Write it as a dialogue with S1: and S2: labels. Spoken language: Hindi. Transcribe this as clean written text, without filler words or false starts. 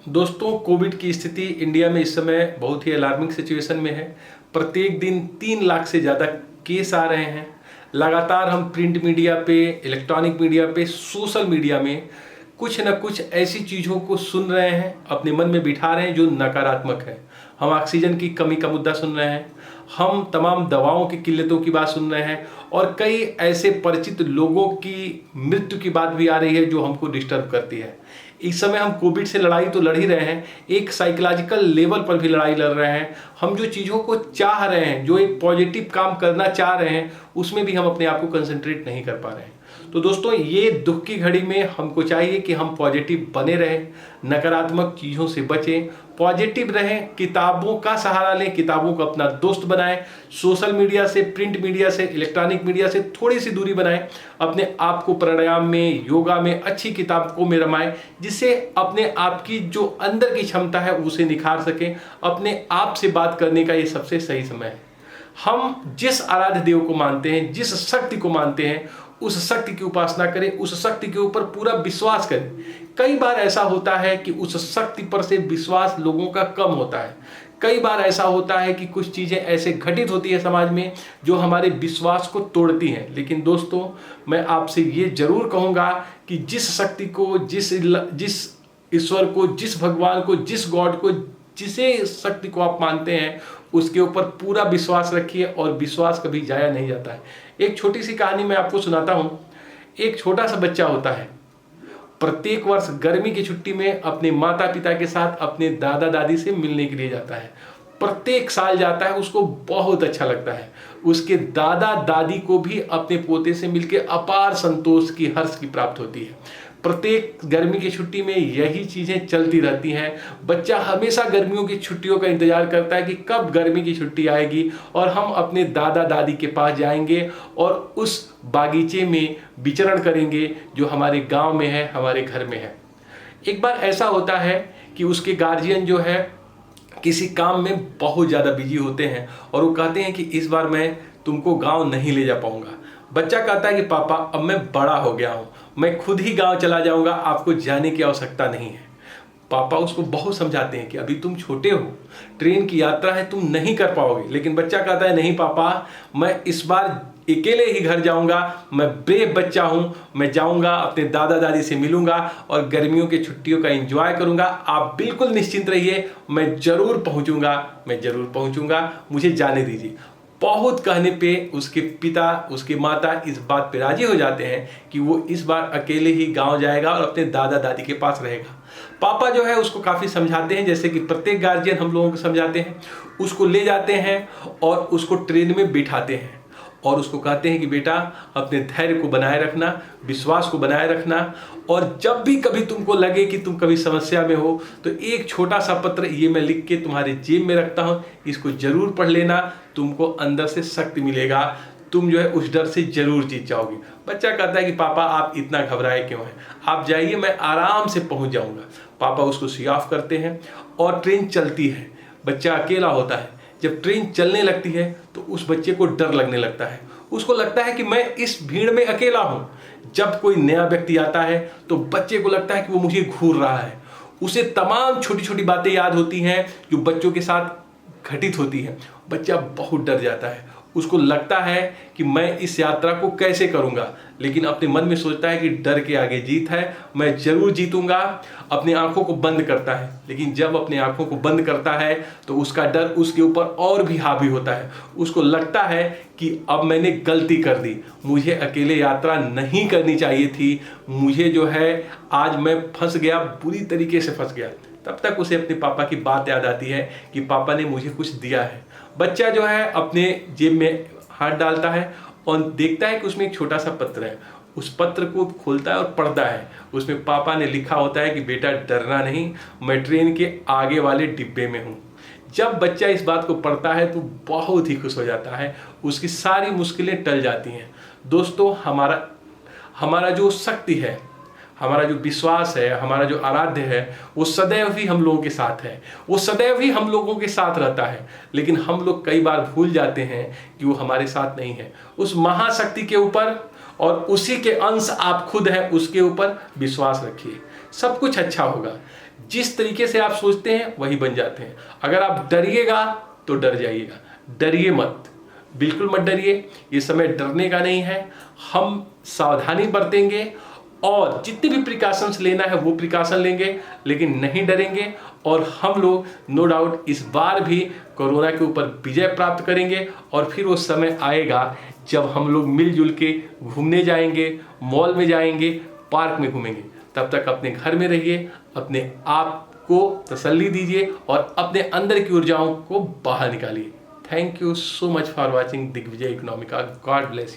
S1: दोस्तों, कोविड की स्थिति इंडिया में इस समय बहुत ही अलार्मिंग सिचुएशन में है। प्रत्येक दिन 3 लाख से ज़्यादा केस आ रहे हैं। लगातार हम प्रिंट मीडिया पे, इलेक्ट्रॉनिक मीडिया पे, सोशल मीडिया में कुछ न कुछ ऐसी चीज़ों को सुन रहे हैं, अपने मन में बिठा रहे हैं जो नकारात्मक है। हम ऑक्सीजन की कमी का मुद्दा सुन रहे हैं, हम तमाम दवाओं की किल्लतों की बात सुन रहे हैं और कई ऐसे परिचित लोगों की मृत्यु की बात भी आ रही है जो हमको डिस्टर्ब करती है। इस समय हम कोविड से लड़ाई तो लड़ ही रहे हैं, एक साइकोलॉजिकल लेवल पर भी लड़ाई लड़ रहे हैं। हम जो चीज़ों को चाह रहे हैं, जो एक पॉजिटिव काम करना चाह रहे हैं, उसमें भी हम अपने आप को कंसंट्रेट नहीं कर पा रहे हैं। तो दोस्तों, ये दुख की घड़ी में हमको चाहिए कि हम पॉजिटिव बने रहें, नकारात्मक चीज़ों से बचें, पॉजिटिव रहें, किताबों का सहारा लें, किताबों को अपना दोस्त बनाएं, सोशल मीडिया से, प्रिंट मीडिया से, इलेक्ट्रॉनिक मीडिया से थोड़ी सी दूरी बनाएं, अपने आप को प्राणायाम में, योगा में, अच्छी किताबों में रमाएं, जिससे अपने आप की जो अंदर की क्षमता है उसे निखार सकें। अपने आप से बात करने का ये सबसे सही समय है। हम जिस आराध्य देव को मानते हैं, जिस शक्ति को मानते हैं, उस शक्ति की उपासना करें, उस शक्ति के ऊपर पूरा विश्वास करें। कई बार ऐसा होता है कि उस शक्ति पर से विश्वास लोगों का कम होता है। कई बार ऐसा होता है कि कुछ चीज़ें ऐसे घटित होती है समाज में जो हमारे विश्वास को तोड़ती हैं। लेकिन दोस्तों, मैं आपसे ये जरूर कहूँगा कि जिस शक्ति को, जिस ईश्वर को, जिस भगवान को, जिस गॉड को, जिसे शक्ति को आप मानते हैं, उसके ऊपर पूरा विश्वास रखिए और विश्वास कभी जाया नहीं जाता है। एक छोटी सी कहानी मैं आपको सुनाता हूँ। एक छोटा सा बच्चा होता है, प्रत्येक वर्ष गर्मी की छुट्टी में अपने माता पिता के साथ अपने दादा दादी से मिलने के लिए जाता है। प्रत्येक साल जाता है, उसको बहुत अच्छा लगता है। उसके दादा दादी को भी अपने पोते से मिलकर अपार संतोष की, हर्ष की प्राप्त होती है। प्रत्येक गर्मी की छुट्टी में यही चीज़ें चलती रहती हैं। बच्चा हमेशा गर्मियों की छुट्टियों का इंतजार करता है कि कब गर्मी की छुट्टी आएगी और हम अपने दादा दादी के पास जाएंगे और उस बागीचे में विचरण करेंगे जो हमारे गांव में है, हमारे घर में है। एक बार ऐसा होता है कि उसके गार्जियन जो है किसी काम में बहुत ज़्यादा बिजी होते हैं और वो कहते हैं कि इस बार मैं तुमको गांव नहीं ले जा पाऊंगा। बच्चा कहता है कि पापा, अब मैं बड़ा हो गया हूँ, मैं खुद ही गांव चला जाऊंगा, आपको जाने की आवश्यकता नहीं है। पापा उसको बहुत समझाते हैं कि अभी तुम छोटे हो, ट्रेन की यात्रा है, तुम नहीं कर पाओगे। लेकिन बच्चा कहता है, नहीं पापा, मैं इस बार अकेले ही घर जाऊंगा, मैं ब्रेव बच्चा हूं, मैं जाऊंगा, अपने दादा दादी से मिलूंगा और गर्मियों की छुट्टियों का एंजॉय करूंगा। आप बिल्कुल निश्चिंत रहिए, मैं जरूर पहुंचूंगा, मैं जरूर पहुंचूंगा, मुझे जाने दीजिए। बहुत कहने पे उसके पिता, उसके माता इस बात पे राजी हो जाते हैं कि वो इस बार अकेले ही गांव जाएगा और अपने दादा दादी के पास रहेगा। पापा जो है उसको काफ़ी समझाते हैं, जैसे कि प्रत्येक गार्जियन हम लोगों को समझाते हैं। उसको ले जाते हैं और उसको ट्रेन में बिठाते हैं और उसको कहते हैं कि बेटा, अपने धैर्य को बनाए रखना, विश्वास को बनाए रखना, और जब भी कभी तुमको लगे कि तुम कभी समस्या में हो तो एक छोटा सा पत्र ये मैं लिख के तुम्हारे जेब में रखता हूँ, इसको जरूर पढ़ लेना, तुमको अंदर से शक्ति मिलेगा, तुम जो है उस डर से जरूर जीत जाओगे। बच्चा कहता है कि पापा, आप इतना घबराए क्यों हैं, आप जाइए, मैं आराम से पहुँच जाऊँगा। पापा उसको सी ऑफ करते हैं और ट्रेन चलती है। बच्चा अकेला होता है। जब ट्रेन चलने लगती है तो उस बच्चे को डर लगने लगता है। उसको लगता है कि मैं इस भीड़ में अकेला हूँ। जब कोई नया व्यक्ति आता है तो बच्चे को लगता है कि वो मुझे घूर रहा है। उसे तमाम छोटी छोटी बातें याद होती हैं जो बच्चों के साथ घटित होती हैं। बच्चा बहुत डर जाता है। उसको लगता है कि मैं इस यात्रा को कैसे करूंगा, लेकिन अपने मन में सोचता है कि डर के आगे जीत है, मैं जरूर जीतूंगा। अपनी आंखों को बंद करता है, लेकिन जब अपनी आंखों को बंद करता है तो उसका डर उसके ऊपर और भी हावी होता है। उसको लगता है कि अब मैंने गलती कर दी, मुझे अकेले यात्रा नहीं करनी चाहिए थी, मुझे जो है आज मैं फंस गया, बुरी तरीके से फंस गया। तब तक उसे अपने पापा की बात याद आती है कि पापा ने मुझे कुछ दिया है। बच्चा जो है अपने जेब में हाथ डालता है और देखता है कि उसमें एक छोटा सा पत्र है। उस पत्र को खोलता है और पढ़ता है। उसमें पापा ने लिखा होता है कि बेटा, डरना नहीं, मैं ट्रेन के आगे वाले डिब्बे में हूँ। जब बच्चा इस बात को पढ़ता है तो बहुत ही खुश हो जाता है, उसकी सारी मुश्किलें टल जाती हैं। दोस्तों, हमारा जो शक्ति है, हमारा जो विश्वास है, हमारा जो आराध्य है, वो सदैव ही हम लोगों के साथ है, वो सदैव ही हम लोगों के साथ रहता है। लेकिन हम लोग कई बार भूल जाते हैं कि वो हमारे साथ नहीं है। उस महाशक्ति के ऊपर और उसी के अंश आप खुद हैं, उसके ऊपर विश्वास रखिए, सब कुछ अच्छा होगा। जिस तरीके से आप सोचते हैं वही बन जाते हैं। अगर आप डरिएगा तो डर जाइएगा, डरिए मत, बिल्कुल मत डरिए। ये समय डरने का नहीं है। हम सावधानी बरतेंगे और जितने भी प्रिकॉशंस लेना है वो प्रिकॉशन लेंगे, लेकिन नहीं डरेंगे। और हम लोग नो डाउट इस बार भी कोरोना के ऊपर विजय प्राप्त करेंगे। और फिर वो समय आएगा जब हम लोग मिलजुल के घूमने जाएंगे, मॉल में जाएंगे, पार्क में घूमेंगे। तब तक अपने घर में रहिए, अपने आप को तसल्ली दीजिए और अपने अंदर की ऊर्जाओं को बाहर निकालिए। Thank you so much for watching Digvijay Economica. God bless you.